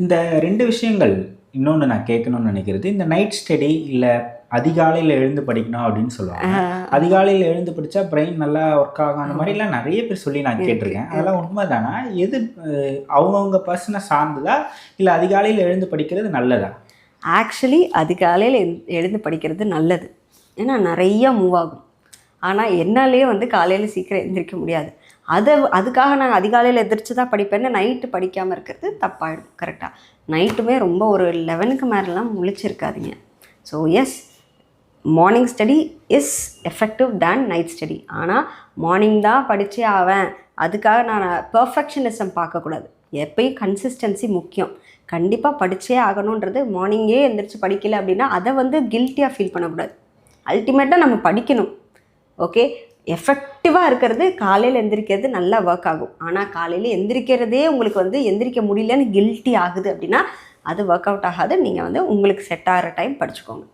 இந்த 2 விஷயங்கள் இன்னொன்னு நான் கேட்கணும்னு நினைக்கிறது, இந்த நைட் ஸ்டடி இல்ல அதிகாலையில எழுந்து படிக்கணும் அப்படின்னு சொல்லுவாங்க. அதிகாலையில எழுந்து படிச்சா பிரெயின் நல்லா ஒர்க் ஆகும் அந்த மாரிலாம் நெறைய பேர் சொல்லி நான் இருக்கு கேட்டுருக்கேன். அதெல்லாம் இருக்கு உண்மைதானா? எது அவங்கவங்க பர்சன சார்ந்ததா? இல்ல அதிகாலையில எழுந்து படிக்கிறது நல்லதா? ஆக்சுவலி அதிகாலையில் எழுந்து படிக்கிறது நல்லது. ஏன்னா நிறையா மூவ் ஆகும். ஆனால் என்னாலேயே வந்து காலையில் சீக்கிரம் எந்திரிக்க முடியாது. அதுக்காக நான் அதிகாலையில் எந்திரிச்சு தான் படிப்பேன்னு நைட்டு படிக்காமல் இருக்கிறது தப்பாயிடும். கரெக்டாக நைட்டுமே ரொம்ப ஒரு 11க்கு மேலாம் முழிச்சிருக்காதீங்க. So yes, morning study is effective than night study. ஆனால் மார்னிங் தான் படித்தே ஆவேன், அதுக்காக நான் பெர்ஃபெக்ஷனிசம் பார்க்கக்கூடாது. எப்பயும் கன்சிஸ்டன்சி முக்கியம். கண்டிப்பாக படித்தே ஆகணுன்றது, மார்னிங்கே எந்திரிச்சு படிக்கலை அப்படின்னா அதை வந்து கில்ட்டியாக ஃபீல் பண்ணக்கூடாது. அல்டிமேட்டாக நம்ம படிக்கணும். ஓகே, எஃபெக்டிவாக இருக்கிறது காலையில் எந்திரிக்கிறது நல்லா ஒர்க் ஆகும். ஆனால் காலையில் எந்திரிக்கிறதே உங்களுக்கு வந்து எந்திரிக்க முடியலன்னு கில்ட்டி ஆகுது அப்படின்னா அது ஒர்க் அவுட் ஆகாது. நீங்கள் வந்து உங்களுக்கு செட் ஆகிற டைம் படிச்சுக்கோங்க.